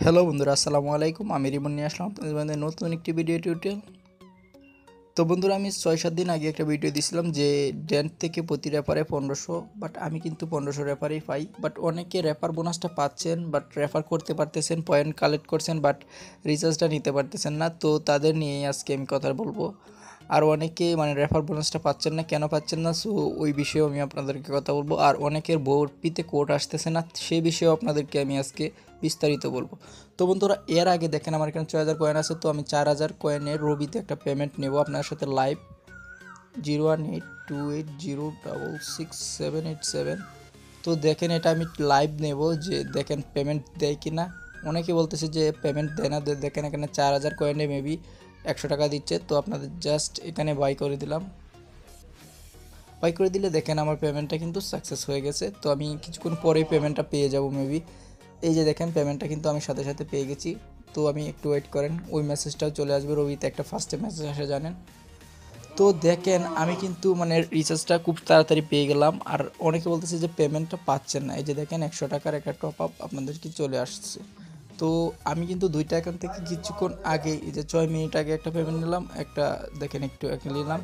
Hello বন্ধুরা, আসসালামু আলাইকুম। আমি রিমন নিয়ে আসলাম আপনাদের মধ্যে নতুন একটি ভিডিও টিউটোরিয়াল। তো বন্ধুরা, আমি 6-7 দিন আগে একটা ভিডিও দিয়েছিলাম যে ডেন্ট থেকে প্রতি রেফারে 1500, বাট আমি কিন্তু 1500 রেফারই পাই। বাট অনেকে রেফার বোনাসটা পাচ্ছেন, বাট রেফার করতে পারতেছেন, পয়েন্ট কালেক্ট করছেন, বাট রিচার্জটা নিতে পারতেছেন না। তো তাদের নিয়েই আজকে আমি কথা বলবো। আর অনেকে রেফার বোনাসটা পাচ্ছেন না, কেন পাচ্ছেন না, সো ওই বিষয়েও আমি আপনাদেরকে কথা বলবো। আর অনেকের ভর্তিতে কোড আসতেছে না, সেই বিষয়েও আপনাদেরকে আমি আজকে বিস্তারিত বলবো। তো বন্ধুরা, এর আগে দেখেন আমার এখানে 6000 কয়েন আছে, তো আমি 4000 কয়েনের রবিতে একটা পেমেন্ট নেব আপনার সাথে লাইভ 018280666787। তো দেখেন, এটা আমি লাইভ নেব যে দেখেন পেমেন্ট দেয় কি না। অনেকে বলতেছে যে পেমেন্ট দেয় না। দেখেন এখানে 4000 কয়েনে মেবি 100 টাকা দিচ্ছে। তো আপনাদের জাস্ট এখানে বাই করে দিলাম। বাই করে দিলে দেখেন আমার পেমেন্টটা কিন্তু সাকসেস হয়ে গেছে। তো আমি কিছুক্ষণ পরেই পেমেন্টটা পেয়ে যাব মেবি। এই যে দেখেন পেমেন্টটা কিন্তু আমি সাথে সাথে পেয়ে গেছি। তো আমি একটু ওয়েট করেন, ওই মেসেজটাও চলে আসবে। রবিতে একটা ফার্স্টে মেসেজ আসে জানেন। তো দেখেন আমি কিন্তু রিচার্জটা খুব তাড়াতাড়ি পেয়ে গেলাম। আর অনেকে বলতেছে যে পেমেন্টটা পাচ্ছেন না। এই যে দেখেন 100 টাকার একটা টপ আপ আপনাদের কি চলে আসছে। তো আমি কিন্তু দুইটা অ্যাকাউন্ট থেকে কিছুক্ষণ আগে, এই যে 6 মিনিট আগে একটা পেমেন্ট নিলাম, একটা দেখেন একটু নিলাম।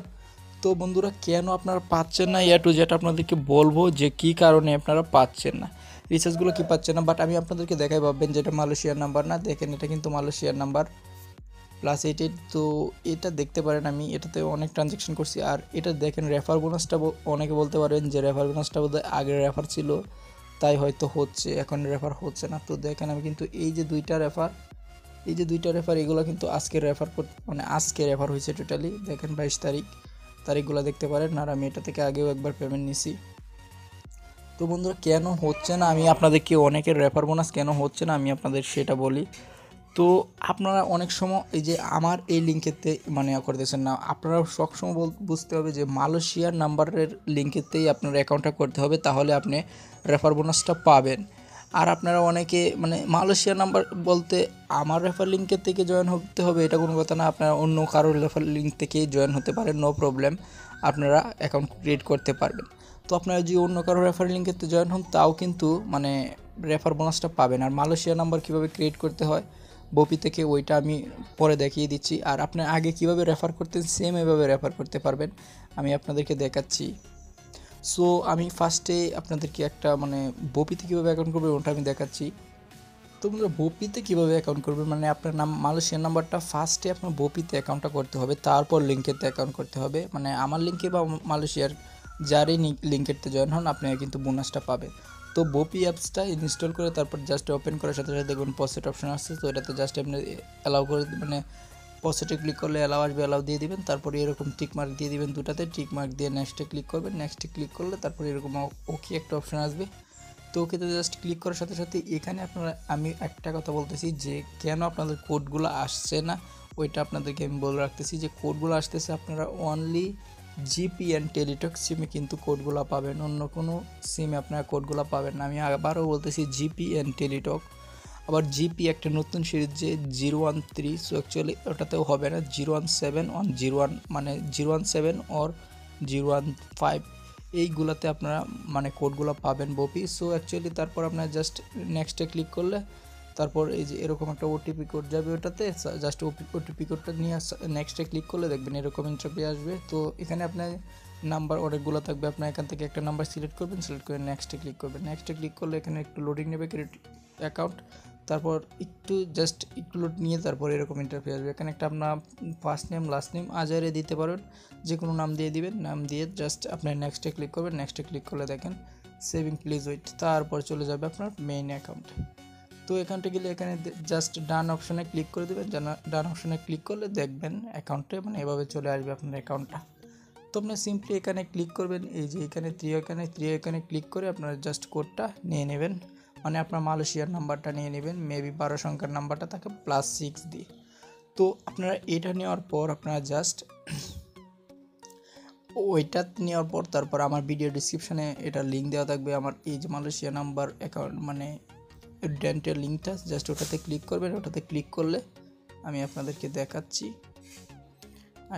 তো বন্ধুরা, কেন আপনারা পাচ্ছেন না, টু যেটা আপনাদেরকে বলবো যে কি কারণে আপনারা পাচ্ছেন না, রিচার্জগুলো কি পাচ্ছেন না। বাট আমি আপনাদেরকে দেখাই, ভাববেন যেটা মালয়েশিয়ার নাম্বার না। দেখেন এটা কিন্তু মালয়েশিয়ার নাম্বার +88। তো এটা দেখতে পারেন, আমি এটাতে অনেক ট্রানজ্যাকশন করছি। আর এটা দেখেন রেফার বোনাসটা, অনেকে বলতে পারেন যে রেফার বোনাসটা বোধহয় আগের রেফার ছিল, তাই হয়তো হচ্ছে, এখন রেফার হচ্ছে না। তো দেখেন আমি কিন্তু এই যে দুইটা রেফার এগুলো কিন্তু আজকে রেফার আজকে রেফার হয়েছে টোটালি। দেখেন 22 তারিখগুলো দেখতে পারেন। আর আমি এটা থেকে আগেও একবার পেমেন্ট নিছি। তো বন্ধুরা, কেন হচ্ছে না, আমি আপনাদেরকে অনেকের রেফার বোনাস কেন হচ্ছে না আমি আপনাদের সেটা বলি। তো আপনারা অনেক সময় এই যে আমার এই লিঙ্কেতে করতেছেন না। আপনারা সবসময় বুঝতে হবে যে মালয়েশিয়ার নাম্বারের লিঙ্কেতেই আপনার অ্যাকাউন্টটা করতে হবে, তাহলে আপনি রেফার বোনাসটা পাবেন। আর আপনারা অনেকে মালয়েশিয়ার নাম্বার বলতে আমার রেফার লিঙ্কের থেকে জয়েন হতে হবে এটা কোনো কথা না। আপনারা অন্য কারোর রেফার লিঙ্ক থেকেই জয়েন হতে পারেন, নো প্রবলেম। আপনারা অ্যাকাউন্ট ক্রিয়েট করতে পারবেন। তো আপনারা যদি অন্য কারো রেফার লিঙ্কেতে জয়েন হন, তাও কিন্তু রেফার বোনাসটা পাবেন। আর মালয়েশিয়া নাম্বার কীভাবে ক্রিয়েট করতে হয় বপি থেকে, ওইটা আমি পরে দেখিয়ে দিচ্ছি। আর আপনি আগে কিভাবে রেফার করতেন, সেম এভাবে রেফার করতে পারবেন, আমি আপনাদেরকে দেখাচ্ছি। সো আমি ফার্স্টে আপনাদেরকে একটা বপিতে কীভাবে অ্যাকাউন্ট করবে ওটা আমি দেখাচ্ছি। তো বন্ধুরা, বপিতে কীভাবে অ্যাকাউন্ট করবেন, আপনার মালয়েশিয়ার নাম্বারটা ফার্স্টে আপনার বপিতে অ্যাকাউন্টটা করতে হবে, তারপর লিঙ্কেতে অ্যাকাউন্ট করতে হবে। আমার লিঙ্কে বা মালয়েশিয়ার যারই লিঙ্কেতে জয়েন হন, আপনি কিন্তু বোনাসটা পাবেন। তো বপি অ্যাপসটা ইনস্টল করে তারপর জাস্ট ওপেন করার সাথে সাথে দেখুন পসেট অপশন আসছে। তো এটাতে জাস্ট আপনি অ্যালাউ করে পসেটে ক্লিক করলে অ্যালাউ আসবে, অ্যালাউ দিয়ে দিবেন। তারপরে এরকম টিক মার্ক দিয়ে দিবেন, দুটাতে টিক মার্ক দিয়ে নেক্সটে ক্লিক করবেন। নেক্সটে ক্লিক করলে তারপরে এরকম ওকে একটা অপশন আসবে। তো ওকেতে জাস্ট ক্লিক করার সাথে সাথে এখানে আমি একটা কথা বলতেছি যে কেন আপনাদের কোডগুলো আসছে না, ওইটা আপনাদেরকে আমি বলে রাখতেছি যে কোডগুলো আসতেছে আপনারা অনলি জিপি অ্যান্ড টেলিটক সিমে কিন্তু কোডগুলো পাবেন, অন্য কোনো সিমে আপনারা কোডগুলো পাবেন না। আমি আবারও বলতেছি জিপি অ্যান্ড টেলিটক। আবার জিপি একটা নতুন সিরিজ যে 013, সো অ্যাকচুয়ালি ওটাতেও হবে না। 017 017 অর 015 এইগুলাতে আপনারা কোডগুলো পাবেন বপি। সো অ্যাকচুয়ালি তারপর আপনার জাস্ট নেক্সটে ক্লিক করলে তারপর এই যে এরকম একটা ওটিপি কোড যাবে, ওটাতে জাস্ট ওটিপি কোডটা নিয়ে নেক্সটে ক্লিক করলে দেখবেন এরকম ইন্টারভিউ আসবে। তো এখানে আপনার নাম্বার অনেকগুলো থাকবে, আপনার এখান থেকে একটা নাম্বার সিলেক্ট করবেন, সিলেক্ট করে নেক্সটে ক্লিক করবেন। নেক্সটে ক্লিক করলে এখানে একটু লোডিং নেবে ক্রেডিট অ্যাকাউন্ট, তারপর একটু লোড নিয়ে তারপর এরকম ইন্টারভিউ আসবে। এখানে একটা আপনার ফার্স্ট নেম লাস্ট নেম আজারে দিতে পারেন, যে কোনো নাম দিয়ে দিবেন। নাম দিয়ে জাস্ট আপনার নেক্সটে ক্লিক করবেন। নেক্সটে ক্লিক করলে দেখেন সেভিং প্লিজ ওয়েট, তারপর চলে যাবে আপনার মেইন অ্যাকাউন্টে। তো অ্যাকাউন্টে গেলে এখানে জাস্ট ডান অপশনে ক্লিক করে দেবেন। ডান অপশনে ক্লিক করলে দেখবেন অ্যাকাউন্টে এভাবে চলে আসবে আপনার অ্যাকাউন্টটা। তো আপনি সিম্পলি এখানে ক্লিক করবেন, এই যে এখানে থ্রি এখানে ক্লিক করে আপনারা জাস্ট কোডটা নিয়ে নেবেন, আপনার মালয়েশিয়ার নাম্বারটা নিয়ে নেবেন, মেবি 12 সংখ্যার নাম্বারটা থাকে +6 দিয়ে। তো আপনারা এটা নেওয়ার পর আপনারা জাস্ট ওইটা নেওয়ার পর তারপর আমার ভিডিও ডিসক্রিপশানে এটা লিঙ্ক দেওয়া থাকবে, আমার এই যে মালয়েশিয়া নাম্বার অ্যাকাউন্ট ডেন্টের লিঙ্কটা, জাস্ট ওটাতে ক্লিক করবেন। ওটাতে ক্লিক করলে আমি আপনাদেরকে দেখাচ্ছি,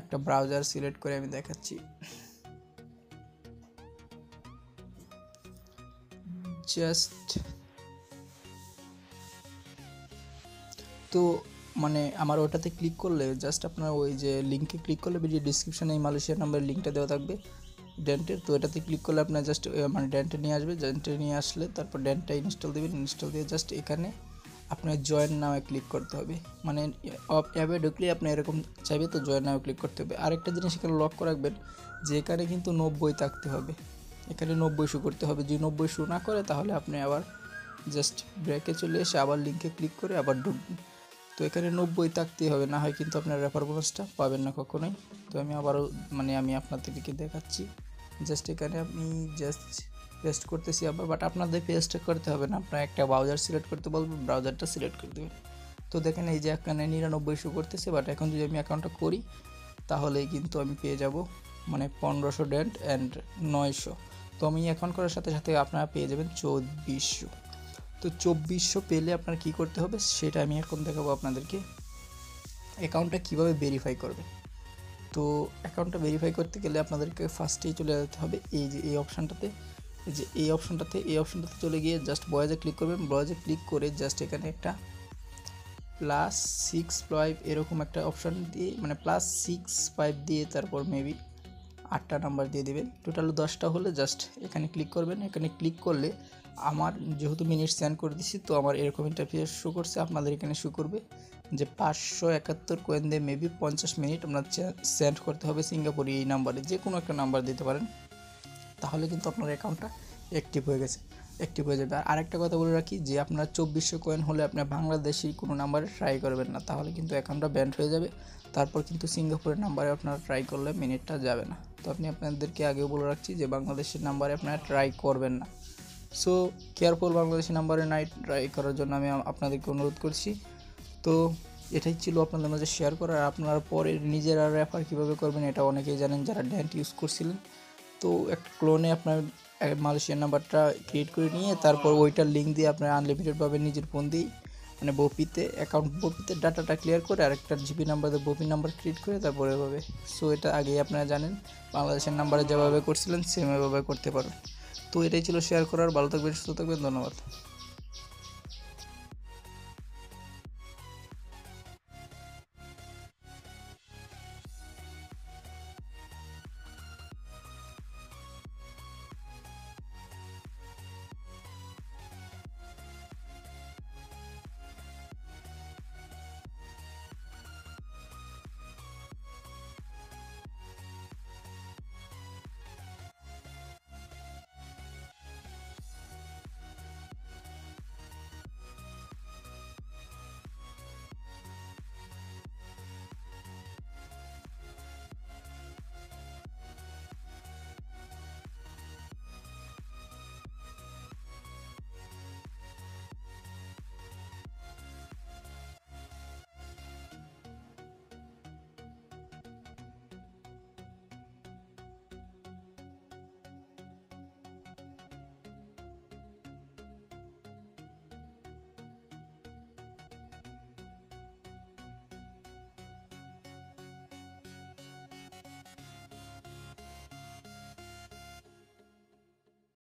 একটা ব্রাউজার সিলেক্ট করে আমি দেখাচ্ছি। জাস্ট তো মানে আমার ওটাতে ক্লিক করলে জাস্ট আপনার ওই যে লিঙ্কে ক্লিক করলে ভিডিও ডিসক্রিপশানে এই মালয়েশিয়ার নাম্বারের লিঙ্কটা দেওয়া থাকবে ডেন্টের। তো এটাতে ক্লিক করলে আপনার জাস্ট মানে ডেন্টে নিয়ে আসবে, ডেন্টে নিয়ে আসলে তারপর ডেন্টটা ইনস্টল দেবেন, ইনস্টল দিয়ে জাস্ট এখানে আপনার জয়েন নামে ক্লিক করতে হবে। মানে অ্যাপে ঢুকলে আপনি এরকম চাইবে তো জয়েন নামে ক্লিক করতে হবে। আরেকটা জিনিস এখানে লক করে রাখবেন যে এখানে কিন্তু 90 থাকতে হবে, এখানে 90 শো করতে হবে। যদি 90 শো না করে তাহলে আপনি আবার জাস্ট ব্রেকে চলে এসে আবার লিঙ্কে ক্লিক করে আবার ঢুকবেন। তো এখানে 90 থাকতেই হবে, না হয় কিন্তু আপনার রেফার বোনাসটা পাবেন না কখনোই। তো আমি আবারও মানে আমি আপনাদেরকে দেখাচ্ছি, জাস্ট এখানে আমি জাস্ট পেস্ট করতেছি আবার, বাট আপনাদের পেস্ট করতে হবে না, আপনার একটা ব্রাউজার সিলেক্ট করতে বলবো, ব্রাউজারটা সিলেক্ট করে দেবেন। তো দেখেন এই যে এখানে 99 শো করতেছে, বাট এখন যদি আমি অ্যাকাউন্টটা করি তাহলেই কিন্তু আমি পেয়ে যাব মানে 1500 ডেন্ট অ্যান্ড 900। তো আমি অ্যাকাউন্ট করার সাথে সাথে আপনারা পেয়ে যাবেন 2400। তো 2400 পেলে আপনার কি করতে হবে সেটা আমি এখন দেখাবো আপনাদেরকে। অ্যাকাউন্টটা কীভাবে ভেরিফাই করবে। তো অ্যাকাউন্টটা ভেরিফাই করতে গেলে আপনাদেরকে ফার্স্টেই চলে যেতে হবে এই যে এই অপশানটাতে, এই অপশানটাতে চলে গিয়ে জাস্ট বয়েজে ক্লিক করবেন। বয়েজে ক্লিক করে জাস্ট এখানে একটা +65 এরকম একটা অপশান দিয়ে মানে +65 দিয়ে তারপর মেবি 8টা নাম্বার দিয়ে দেবেন, টোটাল 10টা হলে জাস্ট এখানে ক্লিক করবেন। এখানে ক্লিক করলে আমার যেহেতু মিনিট সেন্ড করে দিচ্ছি তো আমার এরকম ইন্টারফেস শো করছে, আপনাদের এখানে শো করবে যে 571 কয়েন দিয়ে মেবি 50 মিনিট আপনার সেন্ড করতে হবে সিঙ্গাপুরে এই নাম্বারে, যে কোনো একটা নাম্বার দিতে পারেন, তাহলে কিন্তু আপনার অ্যাকাউন্টটা অ্যাক্টিভ হয়ে যাবে। আর আরেকটা কথা বলে রাখি যে আপনার 2400 কয়েন হলে আপনার বাংলাদেশি কোনো নাম্বারে ট্রাই করবেন না, তাহলে কিন্তু অ্যাকাউন্টটা ব্যান্ড হয়ে যাবে। তারপর কিন্তু সিঙ্গাপুরের নাম্বারে আপনারা ট্রাই করলে মিনিটটা যাবে না। তো আপনি আপনাদেরকে আগেও বলে রাখছি যে বাংলাদেশের নাম্বারে আপনারা ট্রাই করবেন না। সো কেয়ারফুল, বাংলাদেশি নাম্বারে নাই ট্রাই করার জন্য আমি আপনাদেরকে অনুরোধ করছি। তো এটাই ছিল আপনাদের মাঝে শেয়ার করার। আপনারা পরে নিজেরা রেফার কীভাবে করবেন এটা অনেকেই জানেন যারা ডেন্ট ইউজ করছিলেন। তো একটা ক্লোনে আপনার মালয়েশিয়ার নাম্বারটা ক্রিয়েট করে নিয়ে তারপর ওইটার লিঙ্ক দিয়ে আপনার আনলিমিটেড পাবেন নিজের ফোন দিয়েই, মানে ভোপিতে ভোপিতে ডাটাটা ক্লিয়ার করে আরেকটা জিবি নাম্বার দিয়ে ভোপি নাম্বার ক্রিয়েট করে তারপরে এভাবে। সো এটা আগেই আপনারা জানেন, বাংলাদেশের নাম্বারে যেভাবে করছিলেন সেমভাবে করতে পারেন। তো এটাই ছিল শেয়ার করার। ভালো থাকবেন, সুস্থ থাকবেন, ধন্যবাদ।